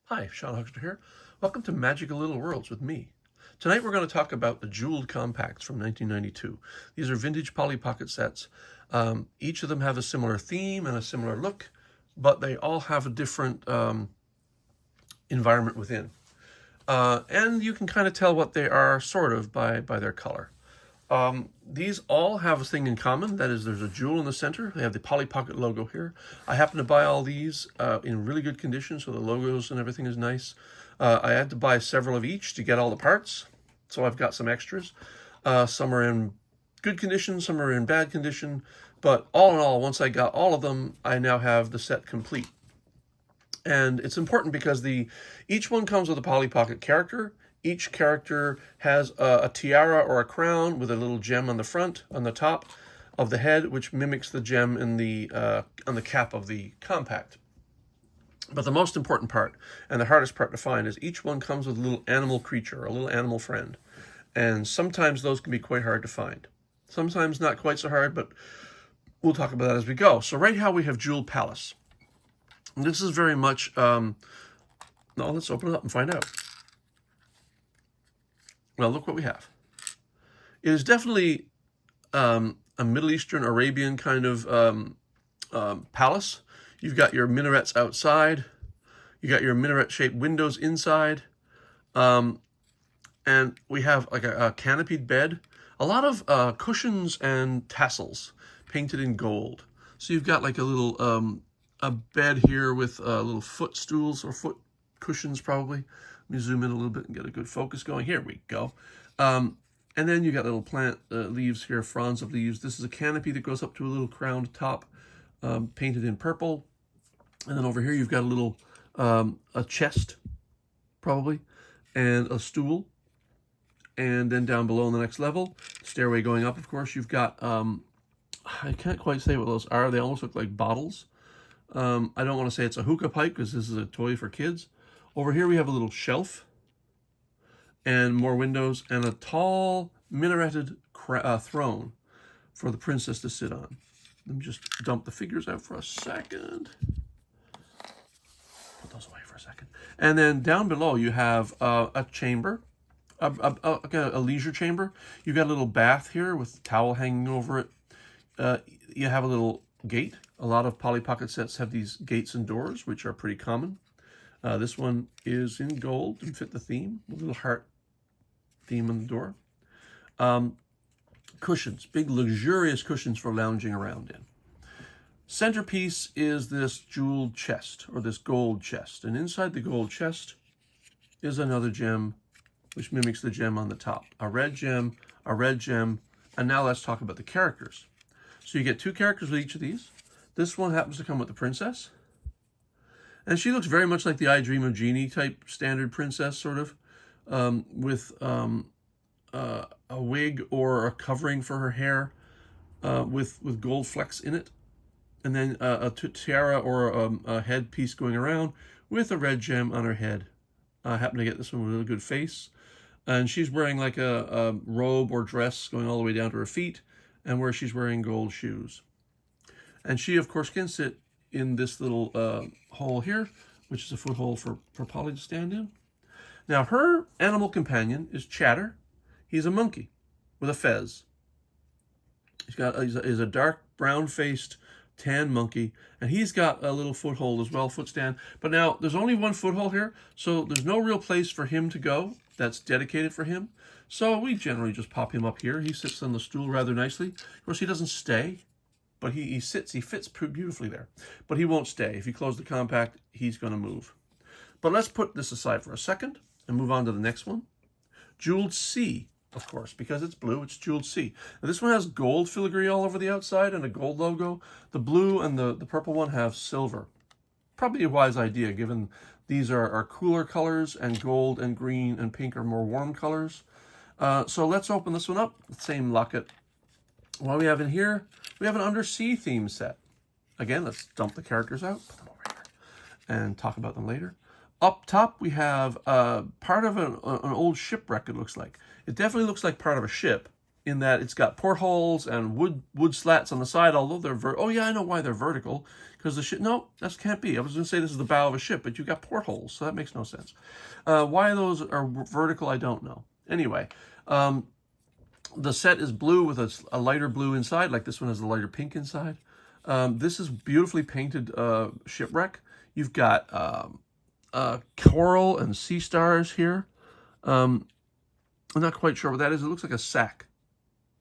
Hi, Sean Huxter here. Welcome to Magical Little Worlds with me. Tonight we're going to talk about the Jeweled Compacts from 1992. These are vintage Polly Pocket sets. Each of them have a similar theme and a similar look, but they all have a different environment within. And you can kind of tell what they are sort of by their color. These all have a thing in common. That is, there's a jewel in the center. They have the Polly Pocket logo here. I happen to buy all these in really good condition, so the logos and everything is nice. I had to buy several of each to get all the parts, so I've got some extras. Some are in good condition, some are in bad condition, but all in all, once I got all of them, I now have the set complete. And it's important because each one comes with a Polly Pocket character. Each character has a tiara or a crown with a little gem on the front, on the top of the head, which mimics the gem in on the cap of the compact. But the most important part, and the hardest part to find, is each one comes with a little animal creature, a little animal friend. And sometimes those can be quite hard to find. Sometimes not quite so hard, but we'll talk about that as we go. So right now we have Jeweled Palace. And this is very much, no, let's open it up and find out. Well, look what we have. It is definitely a Middle Eastern, Arabian kind of palace. You've got your minarets outside. You got your minaret-shaped windows inside. And we have like a canopied bed. A lot of cushions and tassels painted in gold. So you've got like a little a bed here with little footstools or foot cushions probably. Let me zoom in a little bit and get a good focus going. Here we go. And then you got little plant leaves here, fronds of leaves. This is a canopy that goes up to a little crowned top, painted in purple. And then over here you've got a little, a chest, probably, and a stool. And then down below on the next level, stairway going up, of course, you've got, I can't quite say what those are. They almost look like bottles. I don't want to say it's a hookah pipe because this is a toy for kids. Over here we have a little shelf and more windows and a tall minareted throne for the princess to sit on. Let me just dump the figures out for a second. Put those away for a second. And then down below you have a chamber, a leisure chamber. You've got a little bath here with a towel hanging over it. You have a little gate. A lot of Polly Pocket sets have these gates and doors, which are pretty common. This one is in gold and fit the theme, a little heart theme on the door. Cushions, big luxurious cushions for lounging around in. Centerpiece is this jeweled chest, or this gold chest. And inside the gold chest is another gem, which mimics the gem on the top. A red gem, and now let's talk about the characters. So you get two characters with each of these. This one happens to come with the princess. And she looks very much like the I Dream of Jeannie type standard princess, sort of, with a wig or a covering for her hair with gold flecks in it. And then a tiara or a headpiece going around with a red gem on her head. I happen to get this one with a really good face. And she's wearing like a robe or dress going all the way down to her feet, and where she's wearing gold shoes. And she, of course, can sit in this little hole here, which is a foothold for Polly to stand in. Now, her animal companion is Chatter. He's a monkey with a fez. He's a dark brown-faced tan monkey, and he's got a little foothold as well, footstand. But now, there's only one foothold here, so there's no real place for him to go that's dedicated for him. So we generally just pop him up here. He sits on the stool rather nicely. Of course, he doesn't stay. But he fits beautifully there. But he won't stay. If you close the compact, he's going to move. But let's put this aside for a second and move on to the next one. Jeweled Sea, of course, because it's blue, it's Jeweled Sea. Now, this one has gold filigree all over the outside and a gold logo. The blue and the purple one have silver. Probably a wise idea, given these are cooler colors, and gold and green and pink are more warm colors. So let's open this one up. Same locket. What we have in here, we have an undersea theme set. Again, let's dump the characters out, put them over here, and talk about them later. Up top, we have part of an old shipwreck, it looks like. It definitely looks like part of a ship in that it's got portholes and wood slats on the side, although they're oh yeah, I know why they're vertical, because the ship, no, that can't be. I was going to say this is the bow of a ship, but you got portholes, so that makes no sense. Why those are vertical, I don't know. Anyway, the set is blue with a lighter blue inside, like this one has a lighter pink inside. This is beautifully painted shipwreck. You've got coral and sea stars here. I'm not quite sure what that is. It looks like a sack,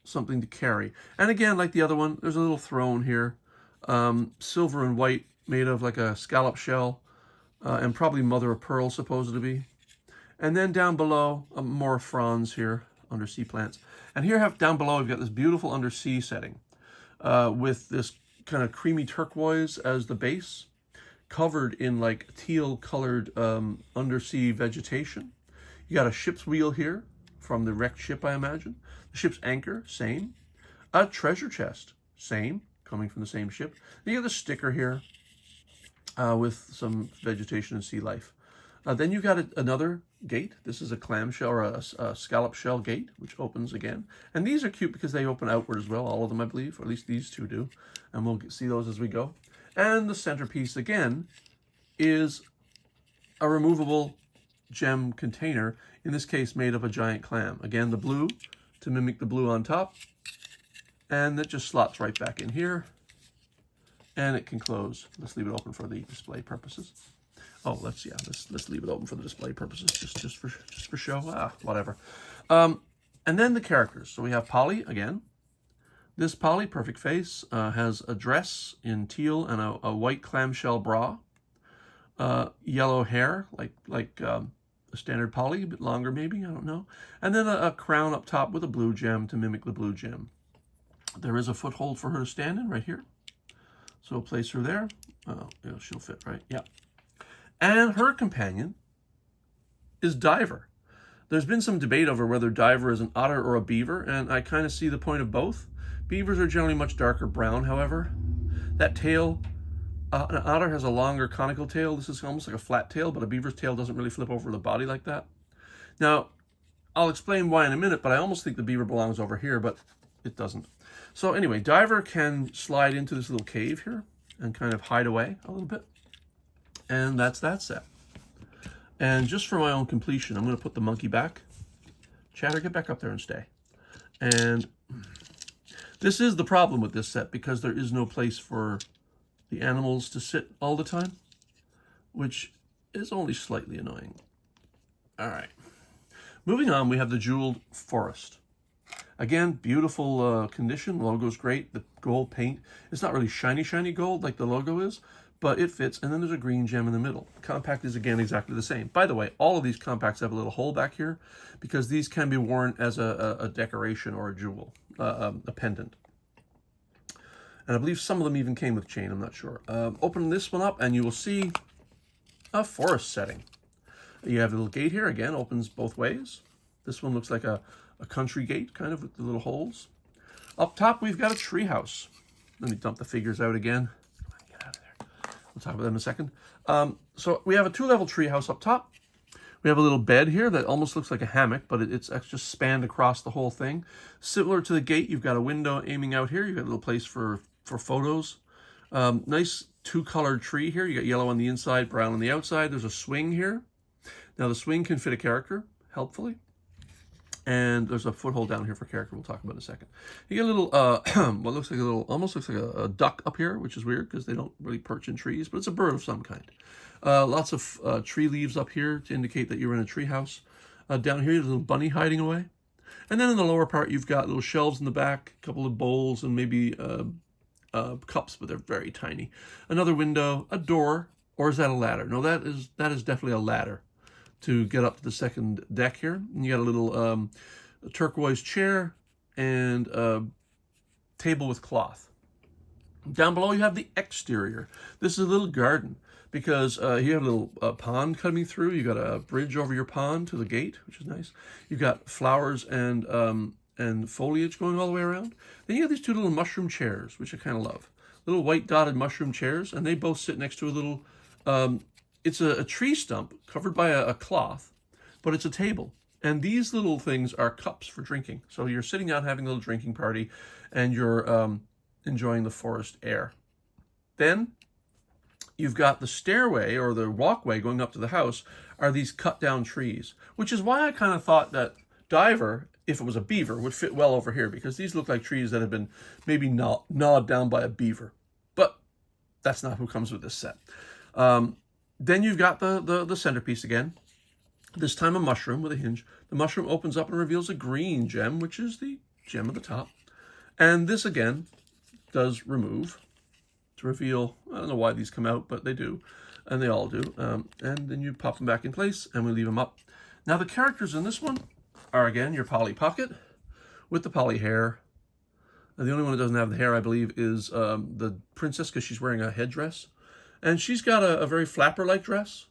something to carry. And again, like the other one, there's a little throne here, silver and white, made of like a scallop shell, and probably mother of pearl, supposed to be. And then down below, more fronds here, undersea plants. And here, down below, we've got this beautiful undersea setting with this kind of creamy turquoise as the base, covered in like teal-colored undersea vegetation. You got a ship's wheel here from the wrecked ship, I imagine. The ship's anchor, same. A treasure chest, same, coming from the same ship. Then you got the sticker here with some vegetation and sea life. Then you've got another gate. This is a clamshell or a scallop shell gate, which opens again. And these are cute because they open outward as well, all of them, I believe, or at least these two do. And we'll see those as we go. And the centerpiece, again, is a removable gem container, in this case made of a giant clam. Again, the blue to mimic the blue on top. And that just slots right back in here. And it can close. Let's leave it open for the display purposes. Oh, let's leave it open for the display purposes, just for show. Whatever. And then the characters. So we have Polly again. This Polly, perfect face, has a dress in teal and a white clamshell bra, yellow hair like a standard Polly, a bit longer maybe, I don't know, and then a crown up top with a blue gem to mimic the blue gem. There is a foothold for her to stand in right here, so we'll place her there. Oh, yeah, she'll fit, right? Yeah. And her companion is Diver. There's been some debate over whether Diver is an otter or a beaver, and I kind of see the point of both. Beavers are generally much darker brown, however. That tail, an otter has a longer conical tail. This is almost like a flat tail, but a beaver's tail doesn't really flip over the body like that. Now, I'll explain why in a minute, but I almost think the beaver belongs over here, but it doesn't. So anyway, Diver can slide into this little cave here and kind of hide away a little bit. And that's that set. And just for my own completion, I'm going to put the monkey back. Chatter, get back up there and stay. And this is the problem with this set, because there is no place for the animals to sit all the time, which is only slightly annoying. All right. Moving on, we have the Jeweled Forest. Again, beautiful condition. Logo's great. The gold paint. It's not really shiny gold like the logo is, but it fits. And then there's a green gem in the middle. Compact is, again, exactly the same. By the way, all of these compacts have a little hole back here because these can be worn as a decoration or a jewel, a pendant. And I believe some of them even came with chain. I'm not sure. Open this one up and you will see a forest setting. You have a little gate here. Again, opens both ways. This one looks like a country gate, kind of, with the little holes. Up top, we've got a tree house. Let me dump the figures out again. Get out of there. We'll talk about them in a second. So we have a 2-level tree house up top. We have a little bed here that almost looks like a hammock, but it's just spanned across the whole thing. Similar to the gate, you've got a window aiming out here. You've got a little place for photos. Nice 2-colored tree here. You got yellow on the inside, brown on the outside. There's a swing here. Now the swing can fit a character, helpfully. And there's a foothold down here for character we'll talk about in a second. You get a little, what looks like almost looks like a duck up here, which is weird because they don't really perch in trees, but it's a bird of some kind. Lots of tree leaves up here to indicate that you're in a tree house. Down here, there's a little bunny hiding away. And then in the lower part, you've got little shelves in the back, a couple of bowls, and maybe cups, but they're very tiny. Another window, a door, or is that a ladder? No, that is definitely a ladder to get up to the second deck here. And you got a little turquoise chair and a table with cloth. Down below you have the exterior. This is a little garden because you have a little pond coming through. You got a bridge over your pond to the gate, which is nice. You've got flowers and foliage going all the way around. Then you have these 2 little mushroom chairs, which I kind of love. Little white dotted mushroom chairs, and they both sit next to a little it's a tree stump covered by a cloth, but it's a table. And these little things are cups for drinking. So you're sitting down having a little drinking party, and you're enjoying the forest air. Then you've got the stairway or the walkway going up to the house are these cut down trees, which is why I kind of thought that Diver, if it was a beaver, would fit well over here, because these look like trees that have been maybe gnawed down by a beaver. But that's not who comes with this set. Then you've got the centerpiece again, this time a mushroom with a hinge. The mushroom opens up and reveals a green gem, which is the gem at the top. And this again does remove to reveal, I don't know why these come out, but they do, and they all do. And then you pop them back in place, and we leave them up. Now the characters in this one are, again, your Polly Pocket with the Polly hair. And the only one that doesn't have the hair, I believe, is the princess, because she's wearing a headdress. And she's got a very flapper-like dress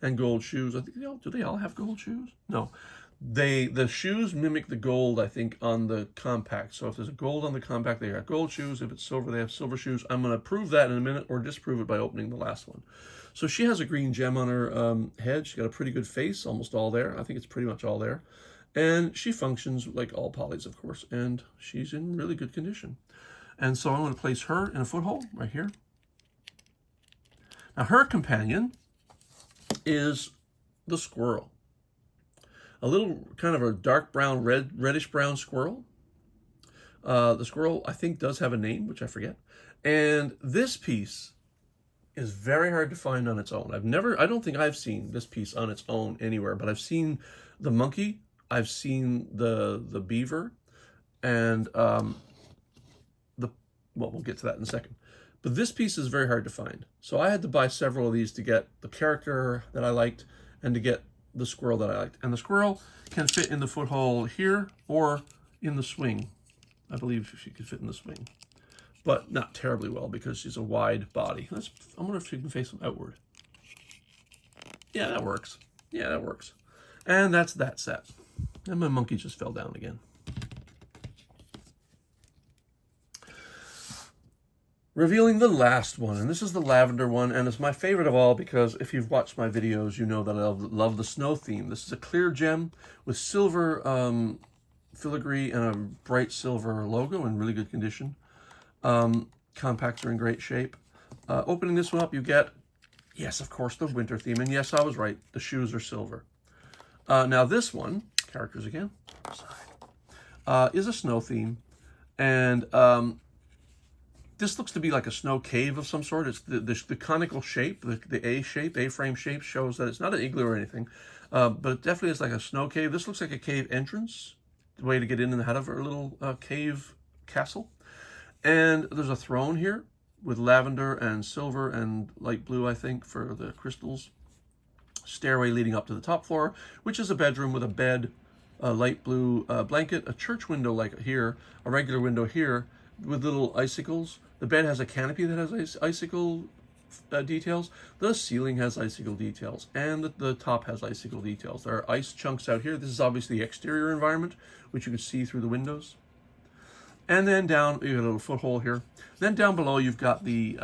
and gold shoes. I think do they all have gold shoes? No. The shoes mimic the gold, I think, on the compact. So if there's a gold on the compact, they got gold shoes. If it's silver, they have silver shoes. I'm going to prove that in a minute, or disprove it by opening the last one. So she has a green gem on her head. She's got a pretty good face, almost all there. I think it's pretty much all there. And she functions like all Pollys, of course, and she's in really good condition. And so I'm going to place her in a foothold right here. Now her companion is the squirrel. A little kind of a dark brown, reddish brown squirrel. The squirrel, I think, does have a name, which I forget. And this piece is very hard to find on its own. I don't think I've seen this piece on its own anywhere, but I've seen the monkey, I've seen the beaver, and well, we'll get to that in a second. But this piece is very hard to find. So I had to buy several of these to get the character that I liked and to get the squirrel that I liked. And the squirrel can fit in the foothold here or in the swing. I believe she could fit in the swing, but not terribly well because she's a wide body. I wonder if she can face them outward. Yeah, that works. Yeah, that works. And that's that set. And my monkey just fell down again. Revealing the last one, and this is the lavender one, and it's my favorite of all because if you've watched my videos, you know that I love the snow theme. This is a clear gem with silver filigree and a bright silver logo in really good condition. Compacts are in great shape. Opening this one up, you get, yes, of course, the winter theme, and yes, I was right, the shoes are silver. Now this one, characters again, is a snow theme, and this looks to be like a snow cave of some sort. It's the conical shape, the A-frame shape shows that it's not an igloo or anything, but it definitely is like a snow cave. This looks like a cave entrance, the way to get in and out of a little cave castle. And there's a throne here with lavender and silver and light blue, I think, for the crystals. Stairway leading up to the top floor, which is a bedroom with a bed, a light blue blanket, a church window like here, a regular window here with little icicles. The bed has a canopy that has icicle details. The ceiling has icicle details, and the top has icicle details. There are ice chunks out here. This is obviously the exterior environment, which you can see through the windows. And then down, you got a little foothold here. Then down below, you've got the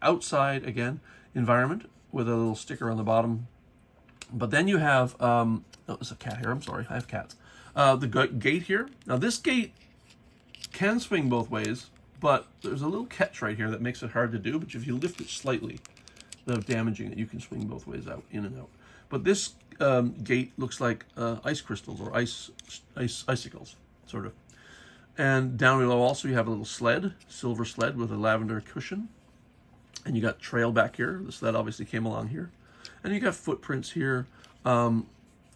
outside, again, environment with a little sticker on the bottom. But then you have, oh, there's a cat here. I'm sorry, I have cats. The gate here. Now, this gate can swing both ways, but there's a little catch right here that makes it hard to do. But if you lift it slightly, without damaging it, you can swing both ways out, in and out. But this gate looks like ice crystals or icicles, sort of. And down below also you have a little sled, silver sled with a lavender cushion. And you got trail back here. The sled obviously came along here. And you got footprints here, and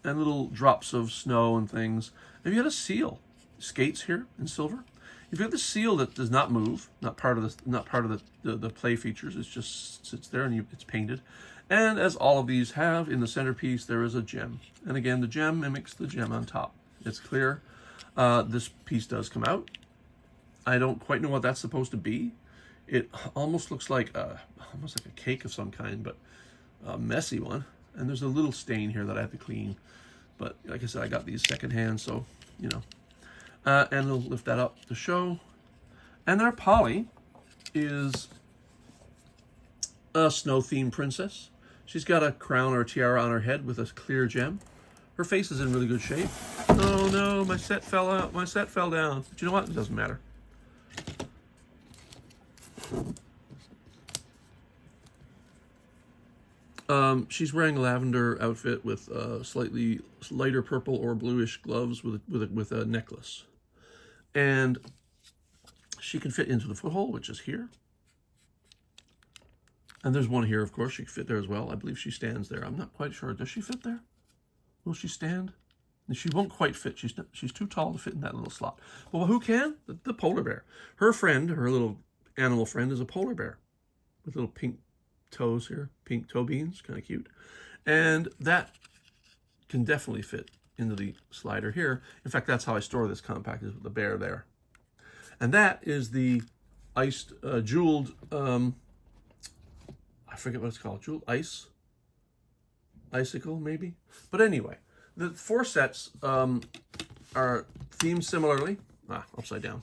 little drops of snow and things. And you got a seal, skates here in silver. You've got the seal that does not move, not part of the play features. It just sits there and it's painted. And as all of these have, in the centerpiece there is a gem. And again, the gem mimics the gem on top. It's clear. This piece does come out. I don't quite know what that's supposed to be. It almost looks like almost like a cake of some kind, but a messy one. And there's a little stain here that I have to clean. But like I said, I got these secondhand, so you know. And we'll lift that up to show. And our Polly is a snow-themed princess. She's got a crown or a tiara on her head with a clear gem. Her face is in really good shape. Oh no, my set fell out. My set fell down. But you know what? It doesn't matter. She's wearing a lavender outfit with slightly lighter purple or bluish gloves with a necklace. And she can fit into the foothold, which is here. And there's one here, of course. She can fit there as well. I believe she stands there. I'm not quite sure. Does she fit there? Will she stand? She won't quite fit. She's too tall to fit in that little slot. But who can? The polar bear. Her friend, her little animal friend, is a polar bear with little pink toes here, pink toe beans, kind of cute. And that can definitely fit into the slider here. In fact, that's how I store this compact, is with the bear there. And that is the iced, jeweled, I forget what it's called, jeweled ice? Icicle, maybe? But anyway, the 4 sets are themed similarly. Upside down.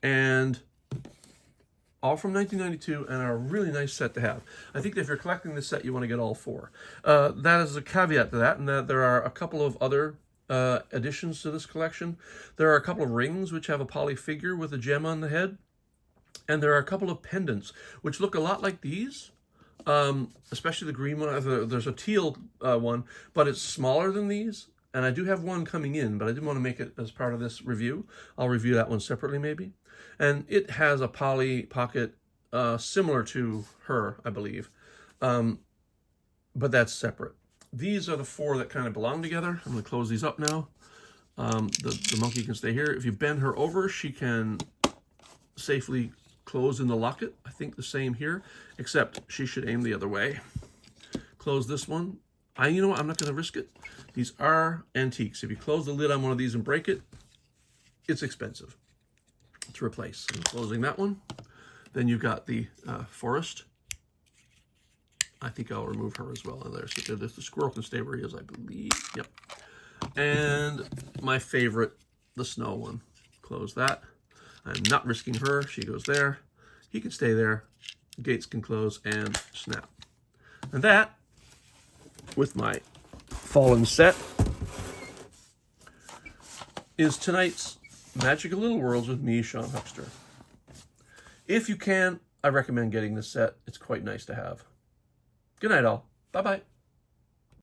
And all from 1992, and are a really nice set to have. I think that if you're collecting this set, you want to get all 4. That is a caveat to that, and that there are a couple of other additions to this collection. There are a couple of rings which have a poly figure with a gem on the head, and there are a couple of pendants which look a lot like these, especially the green one. There's a teal one, but it's smaller than these, and I do have one coming in, but I didn't want to make it as part of this review. I'll review that one separately maybe. And it has a poly pocket similar to her, I believe, but that's separate. These are the 4 that kind of belong together. I'm going to close these up now. The monkey can stay here. If you bend her over, she can safely close in the locket. I think the same here, except she should aim the other way. Close this one. You know what? I'm not going to risk it. These are antiques. If you close the lid on one of these and break it, it's expensive to replace. I'm closing that one. Then you've got the forest. I think I'll remove her as well. And there's the squirrel can stay where he is, I believe. Yep. And my favorite, the snow one. Close that. I'm not risking her. She goes there. He can stay there. Gates can close and snap. And that, with my fallen set, is tonight's Magical Little Worlds with me, Sean Huckster. If you can, I recommend getting this set. It's quite nice to have. Good night, all. Bye-bye.